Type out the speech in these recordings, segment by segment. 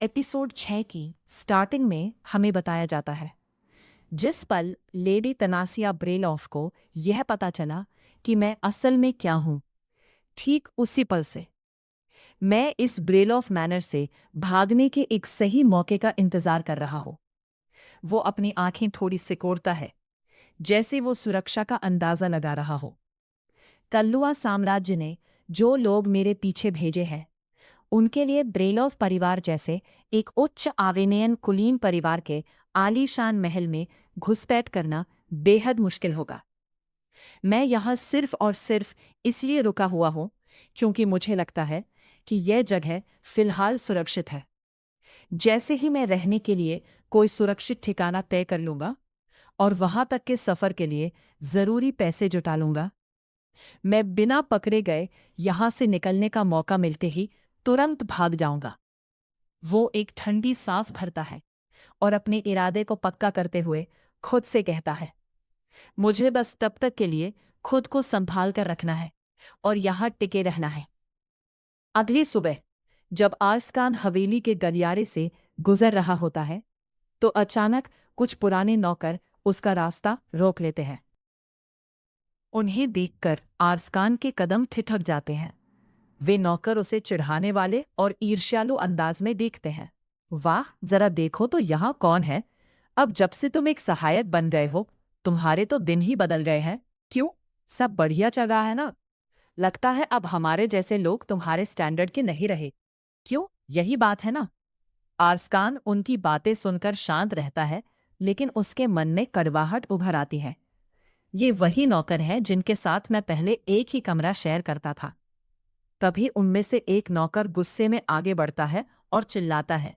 Episode 6 की starting में हमें बताया जाता है जिस पल लेडी तनासिया ब्रेलॉफ को यह पता चला कि मैं असल में क्या हूं, ठीक उसी पल से मैं इस ब्रेलॉफ मैनर से भागने के एक सही मौके का इंतजार कर रहा हूं। वो अपनी आंखें थोड़ी सिकोड़ता है, जैसे वो सुरक्षा का अंदाजा लगा रहा हो। कल्लुआ साम्राज्य ने जो लोग मेरे पीछे भेजे हैं, उनके लिए ब्रेलॉफ परिवार जैसे एक उच्च आवेनियन कुलीन परिवार के आलीशान महल में घुसपैठ करना बेहद मुश्किल होगा। मैं यहाँ सिर्फ और सिर्फ इसलिए रुका हुआ हूँ क्योंकि मुझे लगता है कि यह जगह फिलहाल सुरक्षित है। जैसे ही मैं रहने के लिए कोई सुरक्षित ठिकाना तय कर लूंगा और वहां तक के सफर के लिए जरूरी पैसे जुटा लूंगा, मैं बिना पकड़े गए यहां से निकलने का मौका मिलते ही तुरंत भाग जाऊंगा। वो एक ठंडी सांस भरता है और अपने इरादे को पक्का करते हुए खुद से कहता है, मुझे बस तब तक के लिए खुद को संभाल कर रखना है और यहां टिके रहना है। अगली सुबह जब आर्सकान हवेली के गलियारे से गुजर रहा होता है, तो अचानक कुछ पुराने नौकर उसका रास्ता रोक लेते हैं। उन्हें देखकर आर्सकान के कदम ठिठक जाते हैं। वे नौकर उसे चिढ़ाने वाले और ईर्ष्यालु अंदाज में देखते हैं। वाह, जरा देखो तो यहाँ कौन है। अब जब से तुम एक सहायक बन गए हो, तुम्हारे तो दिन ही बदल गए हैं। क्यों, सब बढ़िया चल रहा है ना? लगता है अब हमारे जैसे लोग तुम्हारे स्टैंडर्ड के नहीं रहे। क्यों, यही बात है ना? आर्सकान उनकी बातें सुनकर शांत रहता है, लेकिन उसके मन में कड़वाहट उभर आती है। ये वही नौकर हैं जिनके साथ मैं पहले एक ही कमरा शेयर करता था। तभी उनमें से एक नौकर गुस्से में आगे बढ़ता है और चिल्लाता है,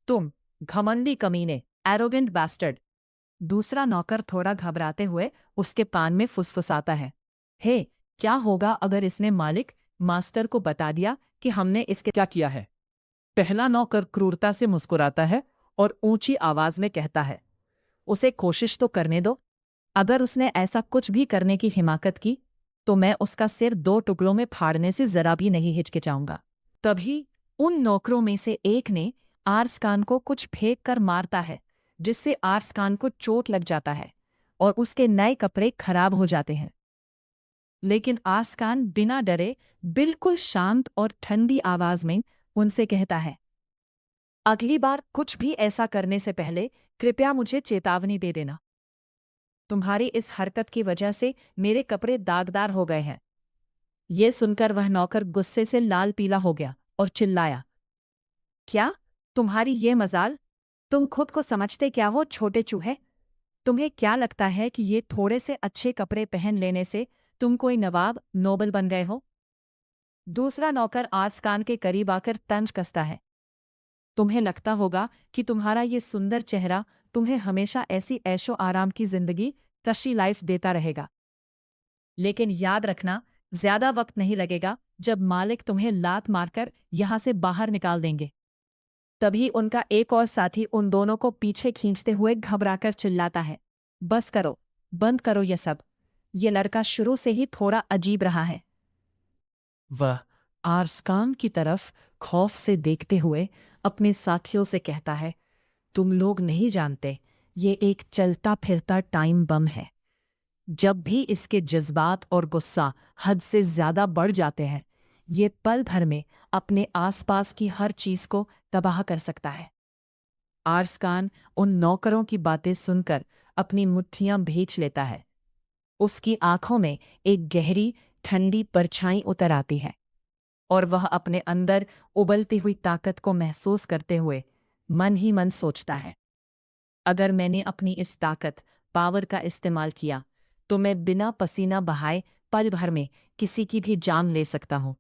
तुम घमंडी कमीने, एरोगेंट बैस्टर्ड। दूसरा नौकर थोड़ा घबराते हुए उसके कान में फुसफुसाता है, हे, क्या होगा अगर इसने मालिक मास्टर को बता दिया कि हमने इसके क्या किया है? पहला नौकर क्रूरता से मुस्कुराता है और ऊंची आवाज में कहता है, उसे कोशिश तो करने दो। अगर उसने ऐसा कुछ भी करने की हिमाकत की तो मैं उसका सिर 2 टुकड़ों में फाड़ने से जरा भी नहीं हिचकिचाऊंगा। तभी उन नौकरों में से एक ने आर्सकान को कुछ फेंक कर मारता है, जिससे आर्सकान को चोट लग जाता है और उसके नए कपड़े खराब हो जाते हैं। लेकिन आर्सकान बिना डरे बिल्कुल शांत और ठंडी आवाज में उनसे कहता है, अगली बार कुछ भी ऐसा करने से पहले कृपया मुझे चेतावनी दे देना। तुम्हारी इस हरकत की वजह से मेरे कपड़े दागदार हो गए हैं। ये सुनकर वह नौकर गुस्से से लाल पीला हो गया और चिल्लाया, क्या, तुम्हारी ये मजाल? तुम खुद को समझते क्या हो, छोटे चूहे? तुम्हें क्या लगता है कि ये थोड़े से अच्छे कपड़े पहन लेने से तुम कोई नवाब नोबल बन गए हो? दूसरा नौकर आर्सकान के करीब आकर तंज कसता है, तुम्हें लगता होगा कि तुम्हारा ये सुंदर चेहरा तुम्हें हमेशा ऐसी ऐशो आराम की जिंदगी, कशी लाइफ देता रहेगा। लेकिन याद रखना, ज्यादा वक्त नहीं लगेगा जब मालिक तुम्हें लात मारकर यहां से बाहर निकाल देंगे। तभी उनका एक और साथी उन दोनों को पीछे खींचते हुए घबराकर चिल्लाता है, बस करो, बंद करो ये सब। ये लड़का शुरू से ही थोड़ा अजीब रहा है। वह आर्सकान की तरफ खौफ से देखते हुए अपने साथियों से कहता है, तुम लोग नहीं जानते, ये एक चलता फिरता टाइम बम है। जब भी इसके जज्बात और गुस्सा हद से ज्यादा बढ़ जाते हैं, ये पल भर में अपने आसपास की हर चीज को तबाह कर सकता है। आर्सकान उन नौकरों की बातें सुनकर अपनी मुट्ठियां भींच लेता है। उसकी आंखों में एक गहरी ठंडी परछाई उतर आती है और वह अपने अंदर उबलती हुई ताकत को महसूस करते हुए मन ही मन सोचता है, अगर मैंने अपनी इस ताकत, पावर का इस्तेमाल किया तो मैं बिना पसीना बहाए पल भर में किसी की भी जान ले सकता हूं।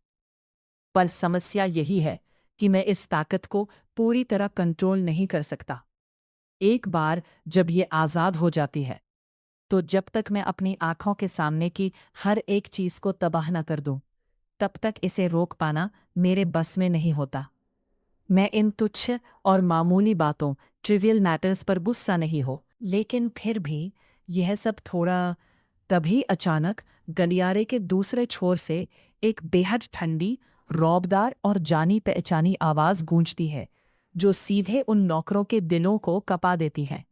पर समस्या यही है कि मैं इस ताकत को पूरी तरह कंट्रोल नहीं कर सकता। एक बार जब ये आज़ाद हो जाती है, तो जब तक मैं अपनी आंखों के सामने की हर एक चीज को तबाह न कर दूं, तब तक इसे रोक पाना मेरे बस में नहीं होता। मैं इन तुच्छ और मामूली बातों, ट्रिवियल मैटर्स पर गुस्सा नहीं हो, लेकिन फिर भी यह सब थोड़ा। तभी अचानक गलियारे के दूसरे छोर से एक बेहद ठंडी, रौबदार और जानी पहचानी आवाज गूंजती है, जो सीधे उन नौकरों के दिलों को कपा देती है।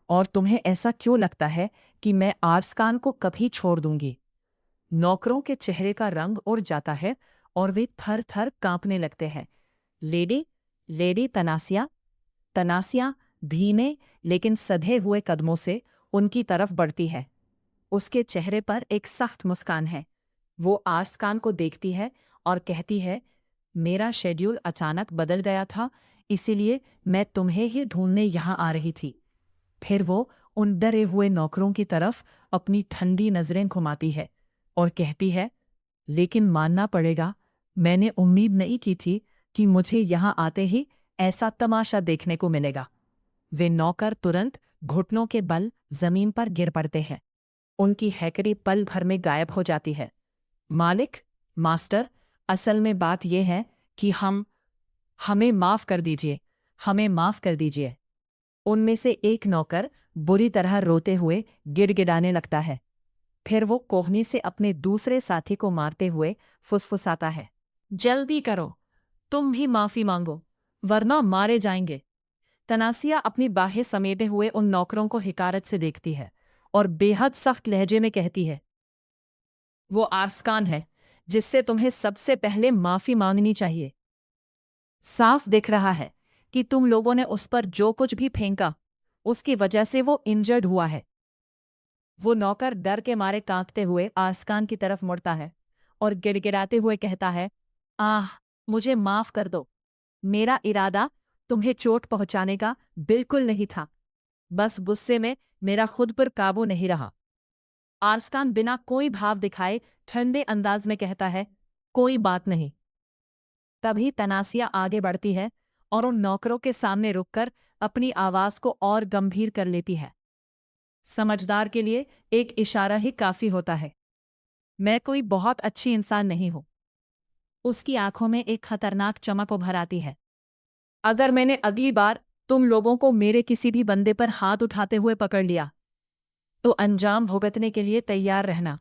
और तुम्हें ऐसा क्यों लगता है कि मैं आर्सकान को कभी छोड़ दूंगी? नौकरों के चेहरे का रंग उड़ जाता है और वे थर थर कांपने लगते हैं। लेडी लेडी तनासिया तनासिया धीमे लेकिन सधे हुए कदमों से उनकी तरफ बढ़ती है। उसके चेहरे पर एक सख्त मुस्कान है। वो आर्सकान को देखती है और कहती है, मेरा शेड्यूल अचानक बदल गया था, इसीलिए मैं तुम्हें ही ढूंढने यहाँ आ रही थी। फिर वो उन डरे हुए नौकरों की तरफ अपनी ठंडी नजरें घुमाती है और कहती है, लेकिन मानना पड़ेगा, मैंने उम्मीद नहीं की थी कि मुझे यहाँ आते ही ऐसा तमाशा देखने को मिलेगा। वे नौकर तुरंत घुटनों के बल जमीन पर गिर पड़ते हैं। उनकी हैकरी पल भर में गायब हो जाती है। मालिक, मास्टर, असल में बात यह है कि हमें माफ कर दीजिए, हमें माफ कर दीजिए। उनमें से एक नौकर बुरी तरह रोते हुए गिड़गिड़ाने लगता है। फिर वो कोहनी से अपने दूसरे साथी को मारते हुए फुसफुसाता है, जल्दी करो, तुम भी माफी मांगो, वरना मारे जाएंगे। तनासिया अपनी बाहें समेटे हुए उन नौकरों को हिकारत से देखती है और बेहद सख्त लहजे में कहती है, वो आर्सकान है जिससे तुम्हें सबसे पहले माफी मांगनी चाहिए। साफ दिख रहा है कि तुम लोगों ने उस पर जो कुछ भी फेंका, उसकी वजह से वो इंजर्ड हुआ है। वो नौकर डर के मारे कांपते हुए आर्सकान की तरफ मुड़ता है और गिड़गिड़ाते हुए कहता है, आह, मुझे माफ कर दो। मेरा इरादा तुम्हें चोट पहुंचाने का बिल्कुल नहीं था। बस गुस्से में मेरा खुद पर काबू नहीं रहा। आर्सकान बिना कोई भाव दिखाए ठंडे अंदाज में कहता है, कोई बात नहीं। तभी तनासिया आगे बढ़ती है और उन नौकरों के सामने रुककर अपनी आवाज को और गंभीर कर लेती है। समझदार के लिए एक इशारा ही काफी होता है। मैं कोई बहुत अच्छी इंसान नहीं हूं। उसकी आंखों में एक खतरनाक चमक उभर आती है। अगर मैंने अगली बार तुम लोगों को मेरे किसी भी बंदे पर हाथ उठाते हुए पकड़ लिया, तो अंजाम भुगतने के लिए तैयार रहना।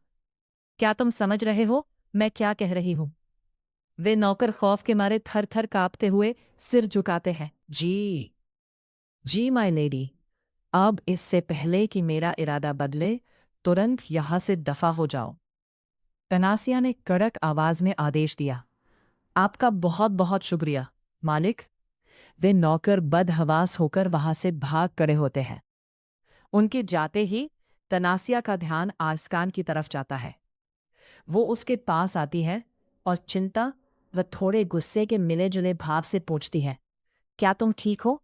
क्या तुम समझ रहे हो मैं क्या कह रही हूं? वे नौकर खौफ के मारे थर थर कांपते हुए सिर झुकाते हैं। जी जी माय लेडी, अब इससे पहले कि मेरा इरादा बदले, तुरंत यहां से दफा हो जाओ। तनासिया ने कड़क आवाज में आदेश दिया। आपका बहुत बहुत शुक्रिया, मालिक। वे नौकर बदहवास होकर वहां से भाग खड़े होते हैं। उनके जाते ही तनासिया का ध्यान आर्सकान की तरफ जाता है। वो उसके पास आती है और चिंता व थोड़े गुस्से के मिले जुले भाव से पूछती है, क्या तुम ठीक हो?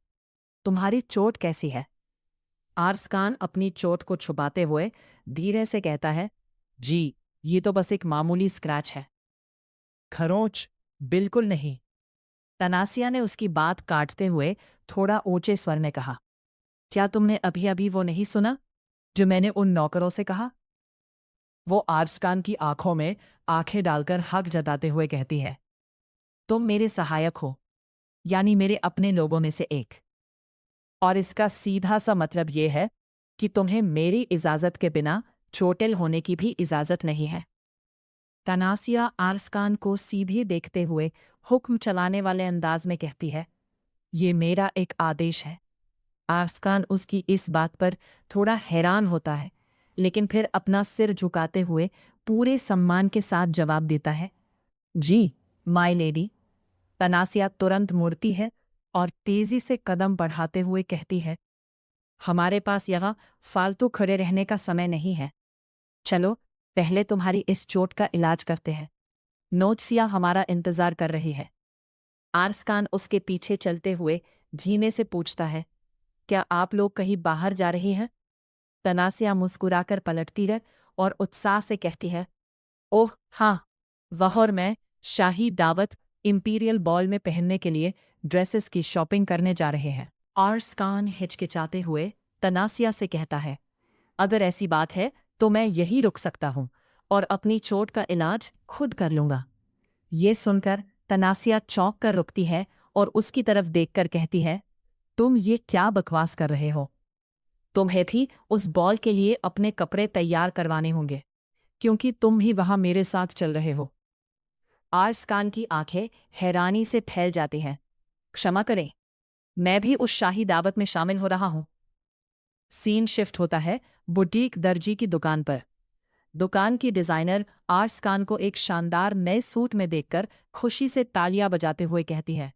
तुम्हारी चोट कैसी है? आर्सकान अपनी चोट को छुपाते हुए धीरे से कहता है, जी, ये तो बस एक मामूली स्क्रैच है। खरोंच? बिल्कुल नहीं। तनासिया ने उसकी बात काटते हुए थोड़ा ऊंचे स्वर में कहा, क्या तुमने अभी अभी वो नहीं सुना जो मैंने उन नौकरों से कहा? वो आर्सकान की आंखों में आंखें डालकर हक जताते हुए कहती है, तुम मेरे सहायक हो, यानी मेरे अपने लोगों में से एक। और इसका सीधा सा मतलब ये है कि तुम्हें मेरी इजाजत के बिना चोटिल होने की भी इजाजत नहीं है। तनासिया आर्सकान को सीधे देखते हुए हुक्म चलाने वाले अंदाज में कहती है, ये मेरा एक आदेश है। आर्सकान उसकी इस बात पर थोड़ा हैरान होता है, लेकिन फिर अपना सिर झुकाते हुए पूरे सम्मान के साथ जवाब देता है, जी माय लेडी। तनासिया तुरंत मुड़ती है और तेजी से कदम बढ़ाते हुए कहती है, हमारे पास यहाँ फालतू खड़े रहने का समय नहीं है। चलो पहले तुम्हारी इस चोट का इलाज करते हैं। नोचसिया हमारा इंतजार कर रही है। आर्सकान उसके पीछे चलते हुए धीमे से पूछता है, क्या आप लोग कहीं बाहर जा रही हैं? तनासिया मुस्कुराकर पलटती है और उत्साह से कहती है, ओह हाँ, वह और मैं शाही दावत इंपीरियल बॉल में पहनने के लिए ड्रेसेस की शॉपिंग करने जा रहे हैं। आर्सकान हिचकिचाते हुए तनासिया से कहता है, अगर ऐसी बात है तो मैं यही रुक सकता हूँ और अपनी चोट का इलाज खुद कर लूँगा। ये सुनकर तनासिया चौंक कर रुकती है और उसकी तरफ देखकर कहती है, तुम ये क्या बकवास कर रहे हो? तुम्हें भी उस बॉल के लिए अपने कपड़े तैयार करवाने होंगे, क्योंकि तुम भी वहां मेरे साथ चल रहे हो। आर्सकान की आंखें हैरानी से फैल जाती हैं। क्षमा करें, मैं भी उस शाही दावत में शामिल हो रहा हूं। सीन शिफ्ट होता है बुटीक दर्जी की दुकान पर। दुकान की डिजाइनर आर्स खान को एक शानदार नए सूट में देखकर खुशी से तालियां बजाते हुए कहती है,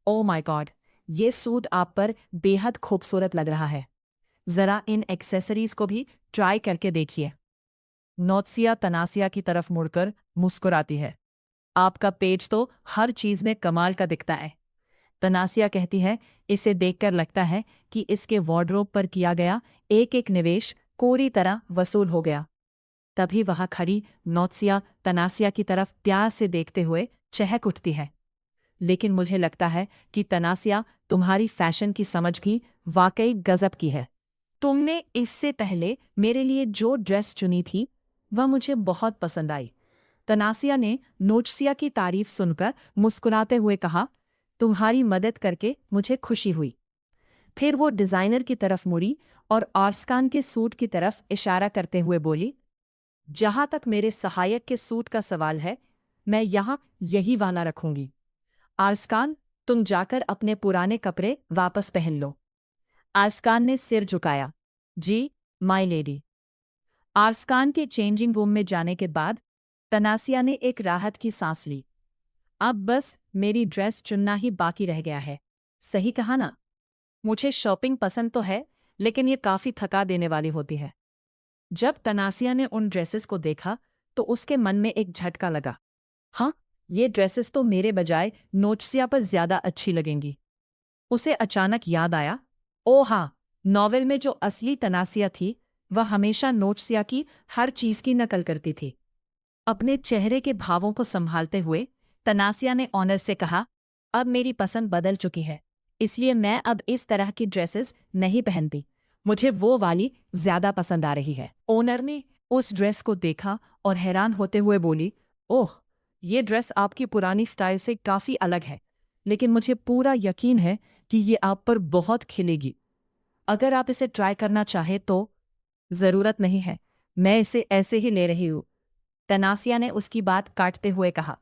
ओ माय गॉड, ये सूट आप पर बेहद खूबसूरत लग रहा है। जरा इन एक्सेसरीज को भी ट्राई करके देखिए। नौत्सिया तनासिया की तरफ मुड़कर मुस्कुराती है। आपका पेज तो हर चीज में कमाल का दिखता है। तनासिया कहती है, इसे देखकर लगता है कि इसके वार्डरोब पर किया गया एक एक निवेश कोरी तरह वसूल हो गया। तभी वहां खड़ी नौत्सिया तनासिया की तरफ प्यार से देखते हुए चहक उठती है। लेकिन मुझे लगता है कि तनासिया, तुम्हारी फैशन की समझ भी वाकई गजब की है। तुमने इससे पहले मेरे लिए जो ड्रेस चुनी थी वह मुझे बहुत पसंद आई। तनासिया ने नोटसिया की तारीफ सुनकर मुस्कुराते हुए कहा, तुम्हारी मदद करके मुझे खुशी हुई। फिर वो डिजाइनर की तरफ मुड़ी और आर्सकान के सूट की तरफ इशारा करते हुए बोली, जहां तक मेरे सहायक के सूट का सवाल है, मैं यहां यही वाला रखूंगी। आर्सकान, तुम जाकर अपने पुराने कपड़े वापस पहन लो। आर्सकान ने सिर झुकाया, जी माय लेडी। आर्सकान के चेंजिंग रूम में जाने के बाद तनासिया ने एक राहत की सांस ली। अब बस मेरी ड्रेस चुनना ही बाकी रह गया है। सही कहा ना? मुझे शॉपिंग पसंद तो है, लेकिन ये काफी थका देने वाली होती है। जब तनासिया ने उन ड्रेसेस को देखा तो उसके मन में एक झटका लगा। हाँ, ये ड्रेसेस तो मेरे बजाय नोटसिया पर ज्यादा अच्छी लगेंगी। उसे अचानक याद आया, ओ हाँ, नॉवेल में जो असली तनासिया थी वह हमेशा नोटसिया की हर चीज की नकल करती थी। अपने चेहरे के भावों को संभालते हुए तनासिया ने ऑनर से कहा, अब मेरी पसंद बदल चुकी है, इसलिए मैं अब इस तरह की ड्रेसेस नहीं पहनती। मुझे वो वाली ज्यादा पसंद आ रही है। ओनर ने उस ड्रेस को देखा और हैरान होते हुए बोली, ओह, ये ड्रेस आपकी पुरानी स्टाइल से काफी अलग है, लेकिन मुझे पूरा यकीन है कि ये आप पर बहुत खिलेगी। अगर आप इसे ट्राई करना चाहे तो। जरूरत नहीं है, मैं इसे ऐसे ही ले रही हूं। तनासिया ने उसकी बात काटते हुए कहा।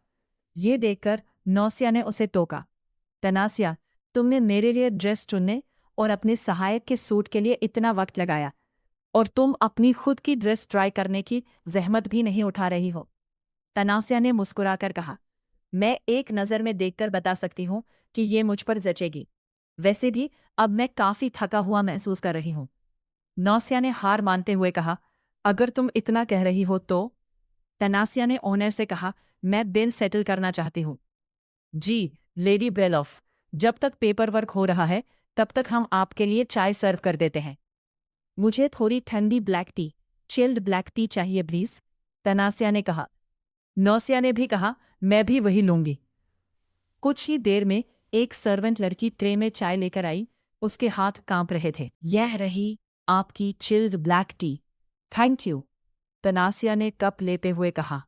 ये देखकर नौसिया ने उसे टोका, तनासिया, तुमने मेरे लिए ड्रेस चुनने और अपने सहायक के सूट के लिए इतना वक्त लगाया, और तुम अपनी खुद की ड्रेस ट्राई करने की जहमत भी नहीं उठा रही हो। तनासिया ने मुस्कुराकर कहा, मैं एक नज़र में देखकर बता सकती हूँ कि ये मुझ पर जचेगी। वैसे भी अब मैं काफी थका हुआ महसूस कर रही हूँ। नौसिया ने हार मानते हुए कहा, अगर तुम इतना कह रही हो तो। तनासिया ने ओनर से कहा, मैं बिल सेटल करना चाहती हूँ। जी लेडी ब्रेलॉफ, जब तक पेपर वर्क हो रहा है तब तक हम आपके लिए चाय सर्व कर देते हैं। मुझे थोड़ी ठंडी black T, chilled black T चाहिए प्लीज, तनासिया ने कहा। नौसिया ने भी कहा, मैं भी वही लूंगी। कुछ ही देर में एक सर्वेंट लड़की ट्रे में चाय लेकर आई। उसके हाथ कांप रहे थे। यह रही आपकी chilled black tea. Thank you, तनासिया ने कप लेते हुए कहा।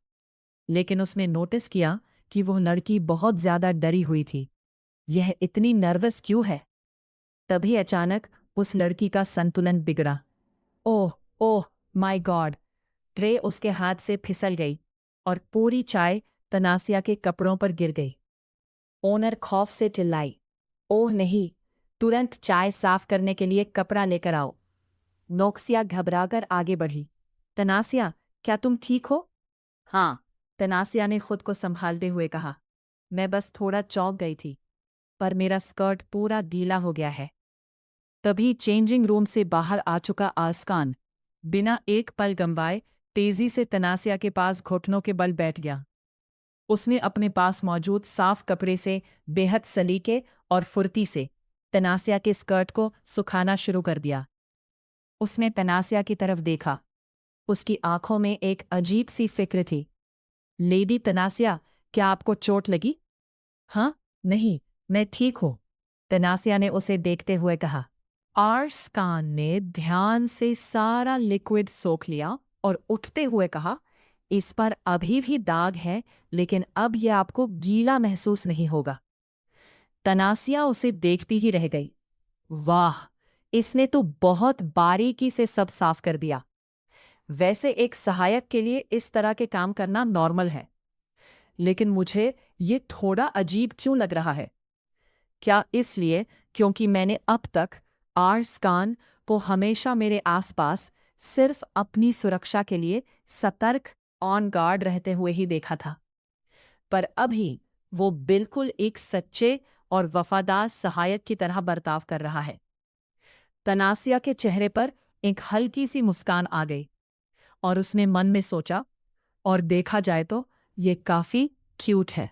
लेकिन उसने नोटिस किया कि वह लड़की बहुत ज्यादा डरी हुई थी। यह इतनी नर्वस क्यों है? तभी अचानक उस लड़की का संतुलन बिगड़ा। ओह ओह माय गॉड! ट्रे उसके हाथ से फिसल गई और पूरी चाय तनासिया के कपड़ों पर गिर गई। ओनर खौफ से चिल्लाई, ओह नहीं, तुरंत चाय साफ करने के लिए कपड़ा लेकर आओ। नोक्सिया घबराकर आगे बढ़ी। तनासिया, क्या तुम ठीक हो? हाँ, तनासिया ने खुद को संभालते हुए कहा, मैं बस थोड़ा चौंक गई थी, पर मेरा स्कर्ट पूरा गीला हो गया है। तभी चेंजिंग रूम से बाहर आ चुका आस्कान बिना एक पल गंवाए तेजी से तनासिया के पास घुटनों के बल बैठ गया। उसने अपने पास मौजूद साफ कपड़े से बेहद सलीके और फुर्ती से तनासिया के स्कर्ट को सुखाना शुरू कर दिया। उसने तनासिया की तरफ देखा। उसकी आंखों में एक अजीब सी फिक्र थी। लेडी तनासिया, क्या आपको चोट लगी? हाँ, नहीं, मैं ठीक हूं, तनासिया ने उसे देखते हुए कहा। आर्सकान ने ध्यान से सारा लिक्विड सोख लिया और उठते हुए कहा, इस पर अभी भी दाग है, लेकिन अब यह आपको गीला महसूस नहीं होगा। तनासिया उसे देखती ही रह गई। वाह, इसने तो बहुत बारीकी से सब साफ कर दिया। वैसे एक सहायक के लिए इस तरह के काम करना नॉर्मल है, लेकिन मुझे ये थोड़ा अजीब क्यों लग रहा है? क्या इसलिए क्योंकि मैंने अब तक आर्सकान को हमेशा मेरे आसपास सिर्फ अपनी सुरक्षा के लिए सतर्क ऑन गार्ड रहते हुए ही देखा था? पर अभी वो बिल्कुल एक सच्चे और वफादार सहायक की तरह बर्ताव कर रहा है। तनासिया के चेहरे पर एक हल्की सी मुस्कान आ गई और उसने मन में सोचा, और देखा जाए तो ये काफी क्यूट है।